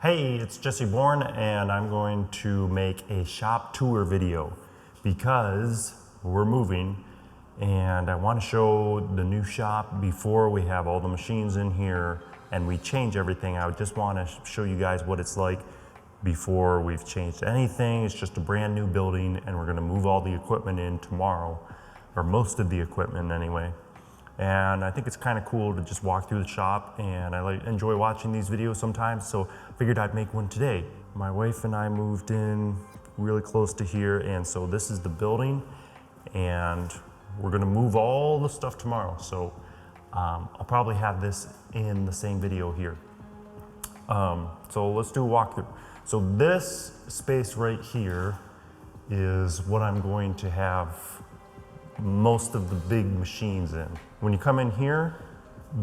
Hey, it's Jesse Bourne, and I'm going to make a shop tour video because we're moving and I want to show the new shop before we have all the machines in here and we change everything. I just want to show you guys what it's like before we've changed anything. It's just a brand new building and we're going to move all the equipment in tomorrow, or most of the equipment anyway. And I think it's kind of cool to just walk through the shop, and I enjoy watching these videos sometimes, so I figured I'd make one today. My wife and I moved in really close to here, and so this is the building, and we're gonna move all the stuff tomorrow, so I'll probably have this in the same video here. So let's do a walkthrough. So this space right here is what I'm going to have most of the big machines in. When you come in here,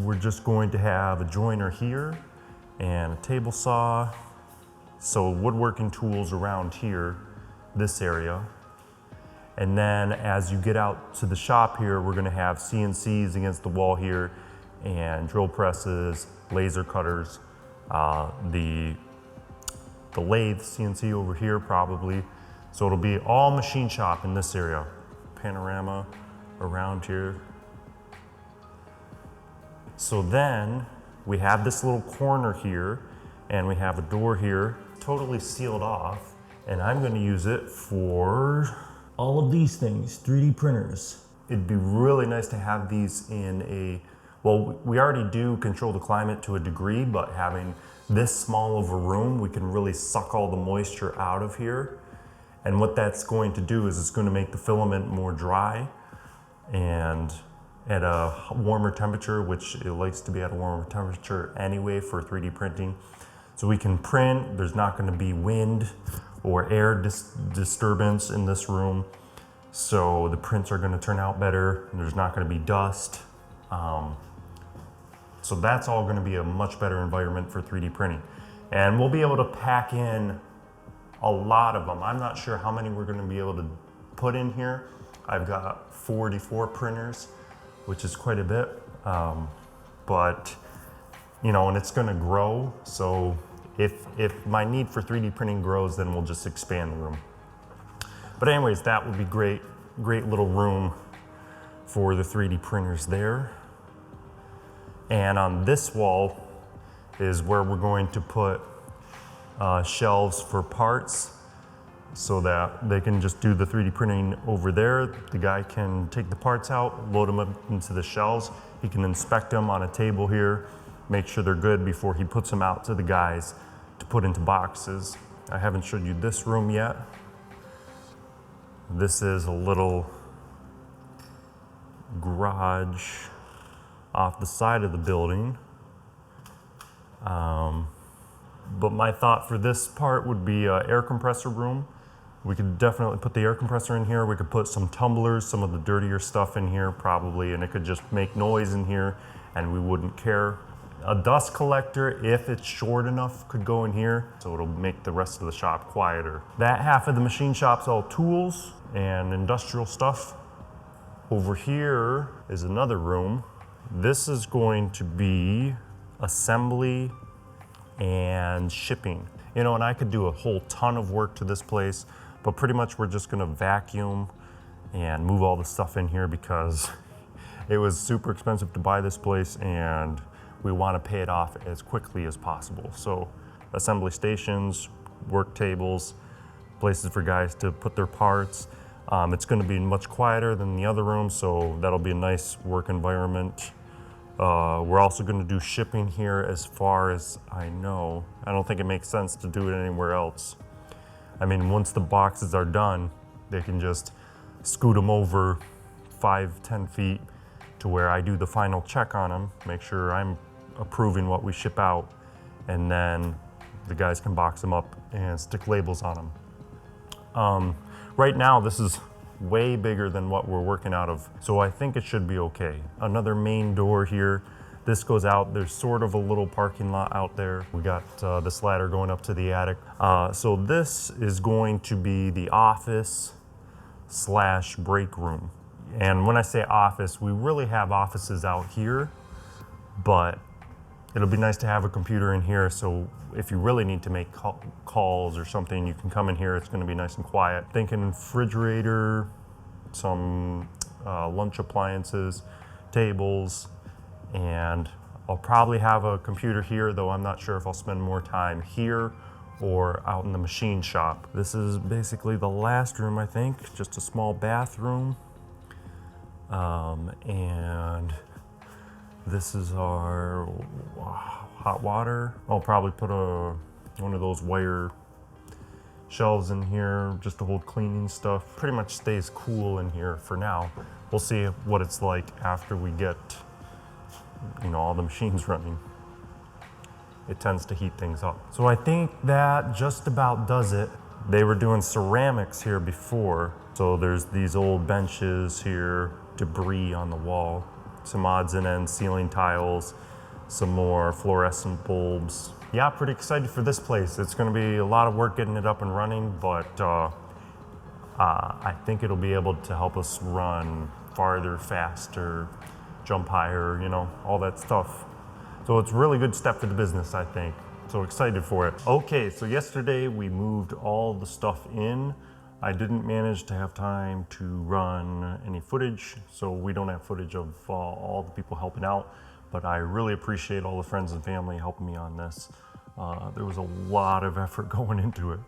we're just going to have a joiner here and a table saw. So woodworking tools around here, this area. And then as you get out to the shop here, we're gonna have CNCs against the wall here and drill presses, laser cutters, the lathe CNC over here probably. So it'll be all machine shop in this area. Panorama around here. So then we have this little corner here and we have a door here totally sealed off, and I'm going to use it for all of these things, 3D printers. It'd be really nice to have these in a, well, we already do control the climate to a degree, but having this small of a room, we can really suck all the moisture out of here. And what that's going to do is it's going to make the filament more dry and at a warmer temperature, which it likes to be at a warmer temperature anyway for 3D printing. So we can print, there's not going to be wind or air disturbance in this room. So the prints are going to turn out better. There's not going to be dust. So that's all going to be a much better environment for 3D printing. And we'll be able to pack in a lot of them. I'm not sure how many we're going to be able to put in here. I've got 44 printers, which is quite a bit, but you know, and it's going to grow. So if my need for 3D printing grows, then we'll just expand the room. But anyways, that would be great little room for the 3D printers there. And on this wall is where we're going to put shelves for parts so that they can just do the 3D printing over there. The guy can take the parts out, load them up into the shelves. He can inspect them on a table here, make sure they're good before he puts them out to the guys to put into boxes. I haven't showed you this room yet. This is a little garage off the side of the building. But my thought for this part would be an air compressor room. We could definitely put the air compressor in here. We could put some tumblers, some of the dirtier stuff in here probably, and it could just make noise in here and we wouldn't care. A dust collector, if it's short enough, could go in here, so it'll make the rest of the shop quieter. That half of the machine shop's all tools and industrial stuff. Over here is another room. This is going to be assembly and shipping. You know, and I could do a whole ton of work to this place, but pretty much we're just gonna vacuum and move all the stuff in here because it was super expensive to buy this place and we wanna pay it off as quickly as possible. So assembly stations, work tables, places for guys to put their parts. It's gonna be much quieter than the other room, so that'll be a nice work environment. We're also going to do shipping here as far as I know. I don't think it makes sense to do it anywhere else. I mean, once the boxes are done, they can just scoot them over 5-10 feet to where I do the final check on them, make sure I'm approving what we ship out, and then the guys can box them up and stick labels on them. Right now, this is way bigger than what we're working out of, so I think it should be okay. Another main door here. This goes out. There's sort of a little parking lot out there. We got this ladder going up to the attic. So this is going to be the office / break room. And when I say office, we really have offices out here, but It'll be nice to have a computer in here, so if you really need to make calls or something, you can come in here. It's gonna be nice and quiet. Thinking refrigerator, some lunch appliances, tables, and I'll probably have a computer here, though I'm not sure if I'll spend more time here or out in the machine shop. This is basically the last room, I think, just a small bathroom. And this is our hot water. I'll probably put one of those wire shelves in here just to hold cleaning stuff. Pretty much stays cool in here for now. We'll see what it's like after we get, all the machines running. It tends to heat things up. So I think that just about does it. They were doing ceramics here before. So there's these old benches here, debris on the wall, some odds and ends ceiling tiles, some more fluorescent bulbs. Yeah, pretty excited for this place. It's gonna be a lot of work getting it up and running, but I think it'll be able to help us run farther, faster, jump higher, all that stuff. So it's a really good step for the business, I think. So excited for it. Okay, so yesterday we moved all the stuff in. I didn't manage to have time to run any footage, so we don't have footage of all the people helping out, but I really appreciate all the friends and family helping me on this. There was a lot of effort going into it.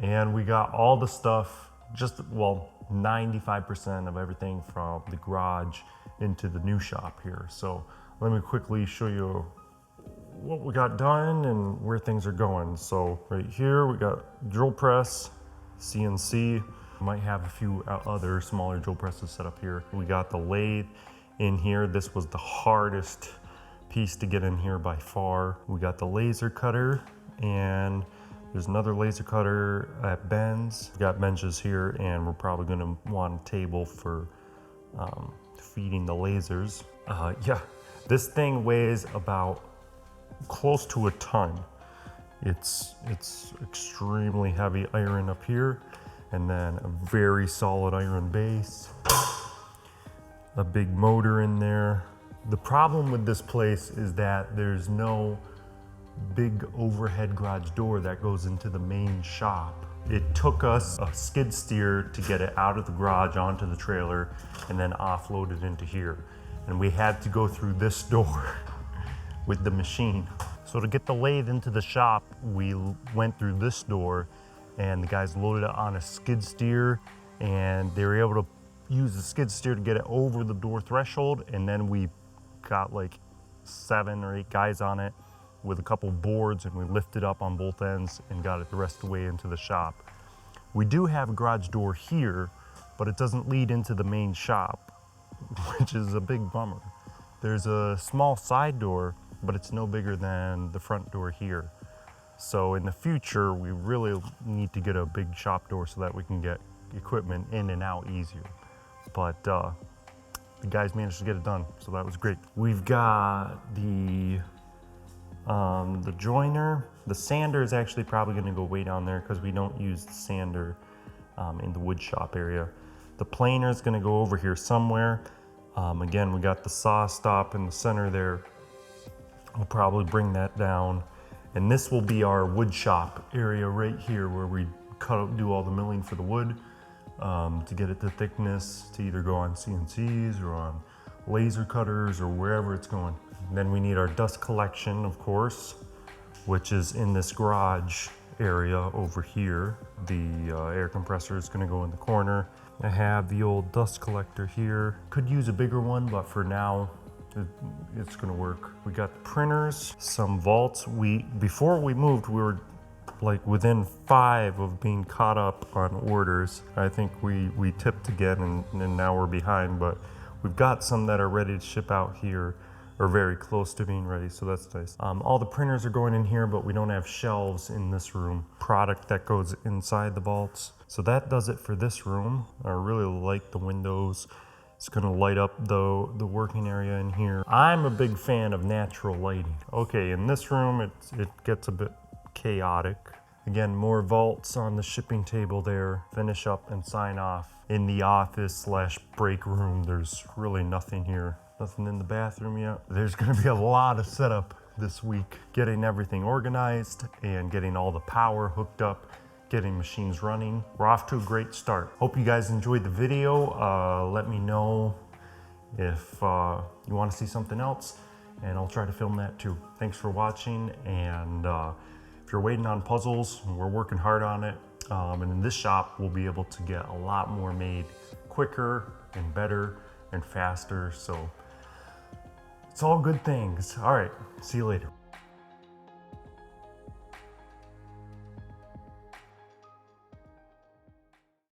And we got all the stuff, 95% of everything from the garage into the new shop here. So let me quickly show you what we got done and where things are going. So right here, we got drill press, CNC. Might have a few other smaller drill presses set up here. We got the lathe in here. This was the hardest piece to get in here by far. We got the laser cutter, and there's another laser cutter at Ben's. We got benches here, and we're probably gonna want a table for feeding the lasers. Yeah, this thing weighs about close to a ton. It's extremely heavy iron up here, and then a very solid iron base, a big motor in there. The problem with this place is that there's no big overhead garage door that goes into the main shop. It took us a skid steer to get it out of the garage onto the trailer and then offload it into here. And we had to go through this door with the machine. So to get the lathe into the shop, we went through this door, and the guys loaded it on a skid steer, and they were able to use the skid steer to get it over the door threshold. And then we got like 7 or 8 guys on it with a couple boards, and we lifted up on both ends and got it the rest of the way into the shop. We do have a garage door here, but it doesn't lead into the main shop, which is a big bummer. There's a small side door, but it's no bigger than the front door here. So in the future, we really need to get a big shop door so that we can get equipment in and out easier. But the guys managed to get it done, so that was great. We've got the joiner. The sander is actually probably gonna go way down there because we don't use the sander in the wood shop area. The planer is gonna go over here somewhere. Again, we got the saw stop in the center there. We'll probably bring that down. And this will be our wood shop area right here where we do all the milling for the wood to get it to thickness to either go on CNCs or on laser cutters or wherever it's going. And then we need our dust collection, of course, which is in this garage area over here. The air compressor is gonna go in the corner. I have the old dust collector here. Could use a bigger one, but for now, it's gonna work. We got the printers, some vaults. Before we moved, we were like within 5 of being caught up on orders. I think we tipped again and now we're behind, but we've got some that are ready to ship out here, or very close to being ready, so that's nice. All the printers are going in here, but we don't have shelves in this room. Product that goes inside the vaults. So that does it for this room. I really like the windows. It's gonna light up the working area in here. I'm a big fan of natural lighting. Okay, in this room, it gets a bit chaotic. Again, more vaults on the shipping table there. Finish up and sign off. In the office / break room, there's really nothing here. Nothing in the bathroom yet. There's gonna be a lot of setup this week getting everything organized and getting all the power hooked up, getting machines running. We're off to a great start. Hope you guys enjoyed the video. Let me know if you want to see something else, and I'll try to film that too. Thanks for watching, and if you're waiting on puzzles, we're working hard on it. And in this shop, we'll be able to get a lot more made quicker and better and faster. So it's all good things. All right, see you later.